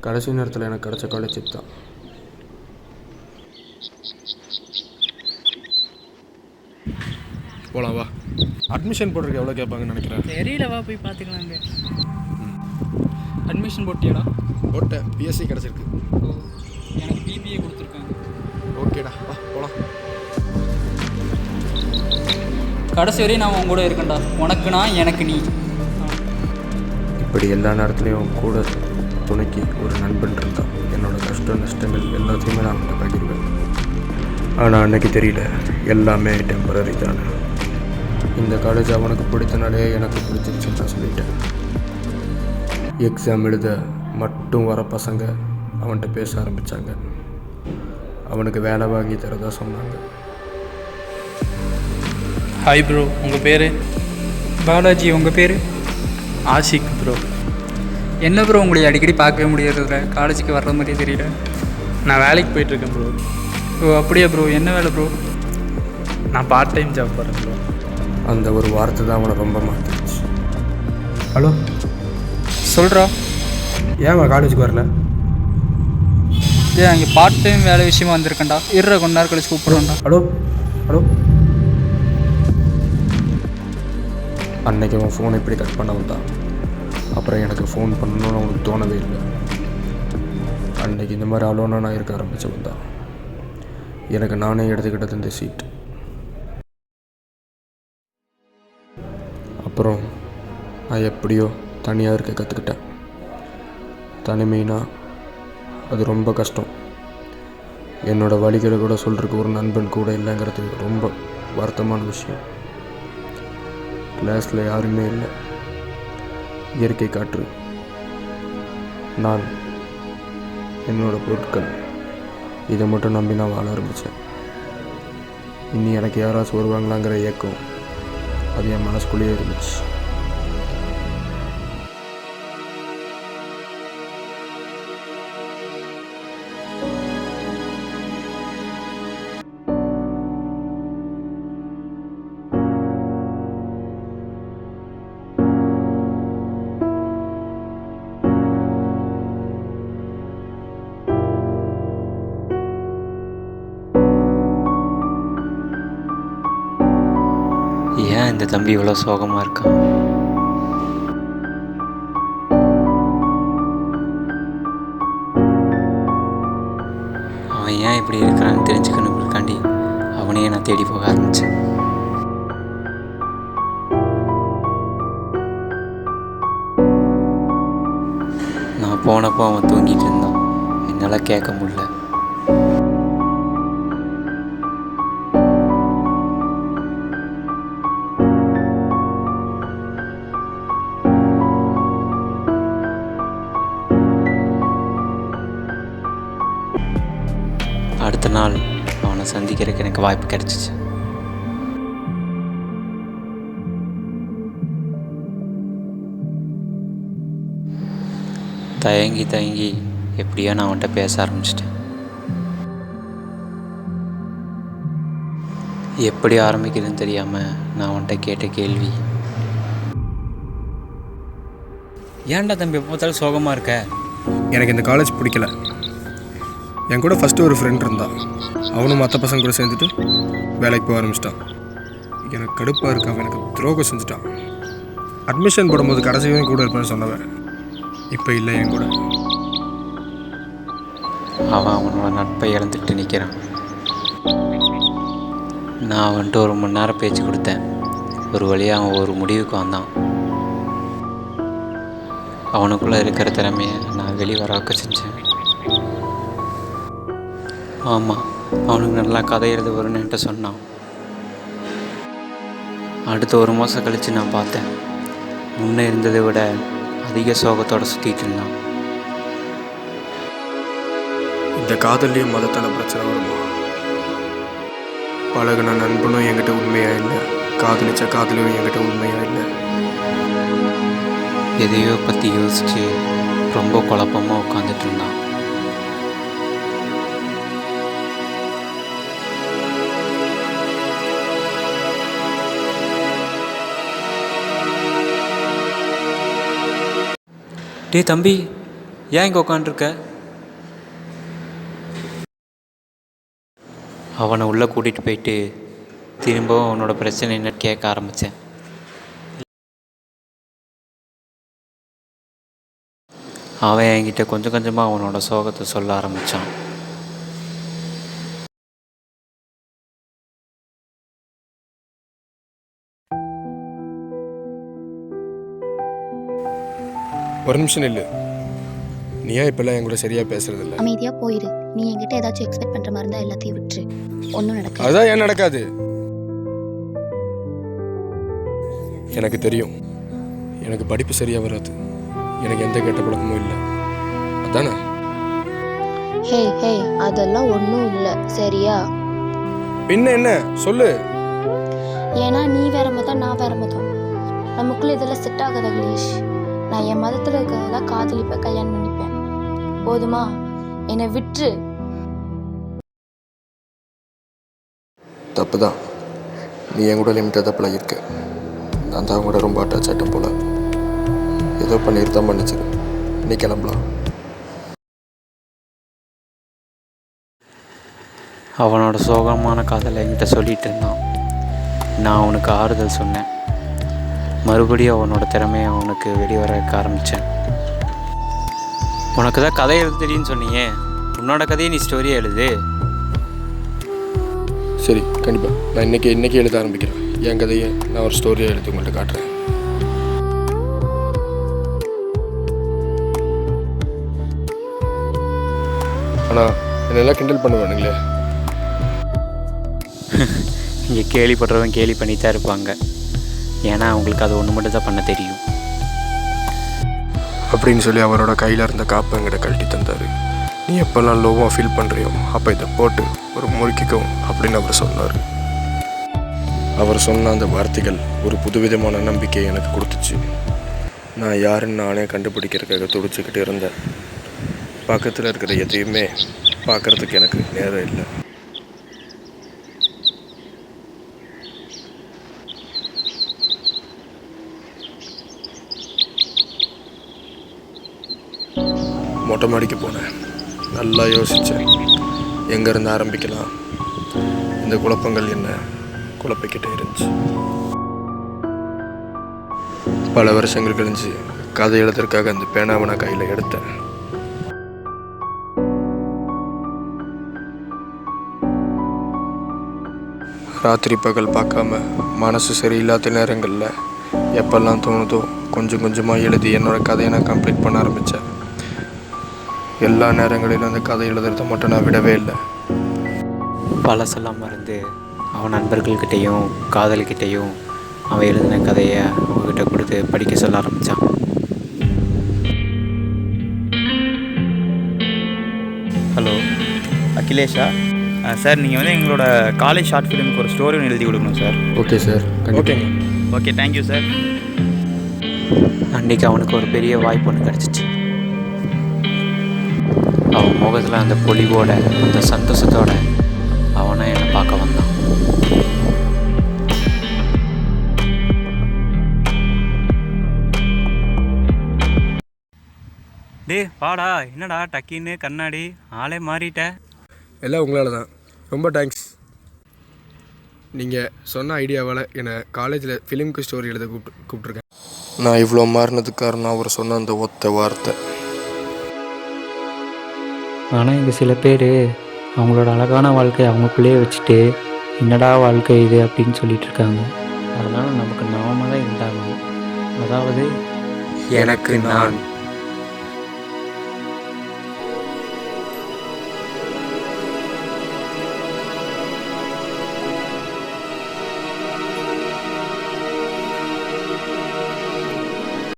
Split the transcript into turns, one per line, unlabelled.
கடைசி நேரத்தில் எனக்கு கிடச்ச காலேஜ் தான். போகலாம் வா. அட்மிஷன் போட்டிருக்க எவ்வளோ கேட்பாங்கன்னு நினைக்கிறேன்.
தெரியல, வா போய் பார்த்துக்கலாங்க. அட்மிஷன் போட்டியாடா?
போட்டேன், பிஎஸ்சி கிடச்சிருக்கு.
ஓ, எனக்கு பிபிஏ கொடுத்துருக்காங்க.
ஓகேடா, வா போகலாம்.
கடைசி வரையும் நான் உன் கூட இருக்கேன்டா. உனக்கு நான், எனக்கு நீ.
இப்படி எல்லா நேரத்துலையும் கூட துணைக்கு ஒரு நண்பன் இருந்தான். என்னோடய கஷ்ட நஷ்டங்கள் எல்லாத்தையுமே நான் அவன்கிட்ட பகிர்வேன். ஆனால் அன்றைக்கி தெரியல, எல்லாமே டெம்பரரி தானே. இந்த காலேஜ் அவனுக்கு பிடித்தனாலே எனக்கு பிடிச்சிருச்சுன்னு நான் சொல்லிட்டேன். எக்ஸாம் எழுத மட்டும் வர பசங்க அவன்கிட்ட பேச ஆரம்பித்தாங்க. அவனுக்கு வேலை வாங்கி தரதா சொன்னாங்க.
ஹாய் ப்ரோ, உங்கள் பேர்?
பாலாஜி. உங்கள் பேர்?
ஆஷிக் ப்ரோ.
என்ன ப்ரோ உங்களை அடிக்கடி பார்க்கவே முடியறதில்ல, காலேஜுக்கு வர்ற மாதிரியே தெரியல.
நான் வேலைக்கு போயிட்டுருக்கேன் ப்ரோ.
ஓ அப்படியா ப்ரோ, என்ன வேலை ப்ரோ?
நான் பார்ட் டைம் ஜாப் போகிறேன் ப்ரோ.
அந்த ஒரு வார்த்தை தான் அவனை ரொம்ப மாற்றிடுச்சு. ஹலோ,
சொல்கிறா.
ஏன் காலேஜுக்கு வரல?
அங்கே பார்ட் டைம் வேலை விஷயமா வந்திருக்கேன்டா. கொஞ்ச நேரம் கழிச்சு கூப்பிட்றேன்டா.
Hello hello. அன்னைக்கு அவன் ஃபோனை இப்படி கட் பண்ண வந்தான். அப்புறம் எனக்கு ஃபோன் பண்ணணும்னு அவனுக்கு தோணவே இல்லை. அன்னைக்கு இந்த மாதிரி அலோனாக நான் இருக்க ஆரம்பித்தவன் தான். எனக்கு நானே எடுத்துக்கிட்டது இந்த சீட். அப்புறம் நான் எப்படியோ தனியாக இருக்க கற்றுக்கிட்டேன். தனிமைனா அது ரொம்ப கஷ்டம். என்னோடய வழிகளை கூட சொல்கிறதுக்கு ஒரு நண்பன் கூட இல்லைங்கிறது ரொம்ப வருத்தமான விஷயம். கிளாஸில் யாருமே இல்லை. இயற்கை காற்று, நான், என்னோடய பொருட்கள், இதை மட்டும் நம்பி நான் வாழ ஆரம்பித்தேன். இனி எனக்கு யாராச்சும் வருவாங்களாங்கிற ஏக்கம் அது என் மனசுக்குள்ளேயே இருந்துச்சு.
ஏன் இந்த தம்பி இவ்வளோ சோகமாக இருக்கான்? அவன் ஏன் இப்படி இருக்கிறான்னு தெரிஞ்சுக்கணுங்கிறக்காண்டி அவனையே நான் தேடி போக ஆரம்பித்தேன். நான் போனப்போ அவன் தூங்கிட்டு இருந்தான். என்னால் கேட்க முடியல. அடுத்த நாள் அவனை சந்திக்கிறதுக்கு எனக்கு வாய்ப்பு கிடைச்சிச்சு. தயங்கி எப்படியோ நான் அவன்கிட்ட பேச ஆரம்பிச்சிட்டேன். எப்படி ஆரம்பிக்கிறதுன்னு தெரியாமல் நான் அவன்கிட்ட கேட்ட கேள்வி, ஏன்டா தம்பி எப்போ பார்த்தாலும் சோகமாக இருக்க?
எனக்கு இந்த காலேஜ் பிடிக்கல. என் கூட ஃபஸ்ட்டு ஒரு ஃப்ரெண்ட் இருந்தான். அவனும் மற்ற பசங்க கூட சேர்ந்துட்டு வேலைக்கு போக ஆரம்பிச்சிட்டான். எனக்கு கடுப்பாக இருக்கு. அவன் எனக்கு துரோகம் செஞ்சுட்டான். அட்மிஷன் போடும்போது கடைசியும் கூட இருப்பேன்னு சொன்னவன் இப்போ இல்லை என் கூட.
அவன் அவனோட நட்பை இழந்துட்டு நிற்கிறான். நான் அவன்கிட்ட 1 மணி நேரம் பேச்சு கொடுத்தேன். ஒரு வழியாக அவன் ஒரு முடிவுக்கு வந்தான். அவனுக்குள்ளே இருக்கிற திறமையை நான் வெளிவர வைக்க செஞ்சேன். ஆமாம், அவனுக்கு நல்லா கதை எழுத வரும்னு என்கிட்ட சொன்னான். அடுத்த 1 மாதம் கழித்து நான் பார்த்தேன். முன்னே இருந்ததை விட அதிக சோகத்தோடு சுற்றிட்டு இருந்தான்.
இந்த காதல்லையும் மதத்தால் பிரச்சனை வருமா? பழகுன நண்பனும் என்கிட்ட உண்மையாக இல்லை, காதலிச்ச காதலியும் என்கிட்ட உண்மையாக இல்லை.
எதையோ பற்றி யோசித்து ரொம்ப குழப்பமாக உட்காந்துட்டு இருந்தான். டே தம்பி, ஏன் இங்கே உட்காண்ட்ருக்க? அவனை உள்ளே கூட்டிகிட்டு போயிட்டு திரும்பவும் அவனோட பிரச்சனை என்னன்னு கேட்க ஆரம்பித்தேன். அவன் என்கிட்ட கொஞ்சம் கொஞ்சமாக அவனோட சோகத்தை சொல்ல ஆரம்பித்தான்.
ஒரு நிமிஷம் இல்லை, நீ ஏன் இப்பெல்லாம் என் கூட சரியாக பேசுறதில்ல?
அமைதியாக போயிடு. நீ என்கிட்ட ஏதாச்சும் எக்ஸ்பெக்ட் பண்ணுற மாதிரி இருந்தால் எல்லாத்தையும் விட்டுரு. ஒன்றும் நடக்காது.
அதான் ஏன் நடக்காது? எனக்கு தெரியும், எனக்கு படிப்பு சரியாக வராது, எனக்கு எந்த கெட்ட பழக்கமும் இல்லை, அதானே?
ஹே ஹே, அதெல்லாம் ஒன்றும் இல்லை, சரியா?
பின்ன என்ன சொல்லு.
ஏன்னா நீ வேற மதம், நான் வேற மதம். நமக்குள்ளே இதெல்லாம் செட் ஆகாத அகிலேஷ். நான் என் மதத்தில் இருக்கிறதெல்லாம் காதலிப்பேன், கல்யாணம் பண்ணிப்பேன். போதுமா? என்னை விட்டுரு.
தப்பு தான், நீ என் கூட லிமிட்டாக பழகிருக்க. நான் தான் கூட ரொம்ப அட்டாச் ஆகிட்டேன் போல. ஏதோ பண்ணிட்டு தான் பண்ணிச்சிரு, நீ கிளம்பலாம்.
அவனோட சோகமான காதலை என்கிட்ட சொல்லிட்டு இருந்தான். நான் அவனுக்கு ஆறுதல் சொன்னேன். மறுபடியும் அவனோட திறமையை அவனுக்கு வெளிவர வைக்க ஆரம்பித்தேன். உனக்கு தான் கதை எழுத தெரியும்னு சொன்னியே, உன்னோட கதையை நீ ஸ்டோரியாக எழுது.
சரி, கண்டிப்பாக நான் இன்றைக்கி எழுத ஆரம்பிக்கிறேன். என் கதையை நான் ஒரு ஸ்டோரியாக எழுதி உங்கள்கிட்ட காட்டுறேன். ஆனால் என்னெல்லாம் கிண்டல் பண்ணுவானுங்களே.
இங்கே கேள்விப்படுறவன் கேலி பண்ணித்தான் இருப்பாங்க. ஏன்னா அவங்களுக்கு அது ஒன்று மட்டும் தான் பண்ண தெரியும்
அப்படின்னு சொல்லி அவரோட கையில் இருந்த காப்பை என்கிட்ட கழட்டி தந்தார். நீ எப்போல்லாம் லோவாக ஃபீல் பண்ணுறியோ அப்போ இதை போட்டு ஒரு முறுக்கிக்கும் அப்படின்னு அவர் சொன்னார். அவர் சொன்ன அந்த வார்த்தைகள் ஒரு புதுவிதமான நம்பிக்கையை எனக்கு கொடுத்துச்சு. நான் யாருன்னு நானே கண்டுபிடிக்கிறதுக்காக துடிச்சுக்கிட்டு இருந்தேன். பக்கத்தில் இருக்கிற எதையுமே பார்க்குறதுக்கு எனக்கு நேரம் இல்லை. மொட்டை மாடிக்கு போனேன். நல்லா யோசித்தேன், எங்கேருந்து ஆரம்பிக்கலாம். இந்த குழப்பங்கள் என்ன குழப்பிக்கிட்டே இருந்துச்சு. பல வருஷங்கள் கழிஞ்சு கதை எழுதுறதுக்காக அந்த பேனாவை நான் கையில் எடுத்தேன். ராத்திரி பகல் பார்க்காம மனசு சரியில்லாத நேரங்களில் எப்பெல்லாம் தோணுதோ கொஞ்சம் கொஞ்சமாக எழுதி என்னோடய கதையை நான் கம்ப்ளீட் பண்ண ஆரம்பித்தேன். எல்லா நேரங்களிலும் அந்த கதை எழுதுறதை மட்டும் நான் விடவே இல்லை.
பழசெல்லாம் மறந்து அவன் நண்பர்கள்கிட்டையும் காதல்கிட்டையும் அவன் எழுதின கதையை அவங்ககிட்ட கொடுத்து படிக்க சொல்ல ஆரம்பித்தான்.
ஹலோ அகிலேஷா சார், நீங்கள் வந்து எங்களோட காலேஜ் ஷார்ட் ஃபிலிமுக்கு ஒரு ஸ்டோரி ஒன்று எழுதி கொடுக்கணும் சார்.
ஓகே சார், ஓகேங்க.
Okay, thank you sir.
அன்றைக்கி அவனுக்கு ஒரு பெரிய வாய்ப்பு ஒன்று கிடச்சிச்சு. அவன் முகத்தில் அந்த பொலிவோட அந்த சந்தோஷத்தோட அவனை என்னை பார்க்க வந்தான்.
டே வாடா, என்னடா டக்கின்னு கண்ணாடி ஆளே மாறிட்ட.
எல்லாம் உங்களால் தான், ரொம்ப தேங்க்ஸ். நீங்கள் சொன்ன ஐடியாவால் என்னை காலேஜில் ஃபிலிமுக்கு ஸ்டோரி எழுத கூப்பிட்ருக்கேன். நான் இவ்வளோ மாறினதுக்கு காரணம் அவர் சொன்ன அந்த ஒத்த வார்த்தை.
ஆனால் இங்கே சில பேர் அவங்களோட அழகான வாழ்க்கையை அவங்களுக்குள்ளேயே வச்சுட்டு என்னடா வாழ்க்கை இது அப்படின்னு சொல்லிட்டு இருக்காங்க. அதனால் நமக்கு நாம தான் இருந்தாகணும். அதாவது
எனக்கு நான்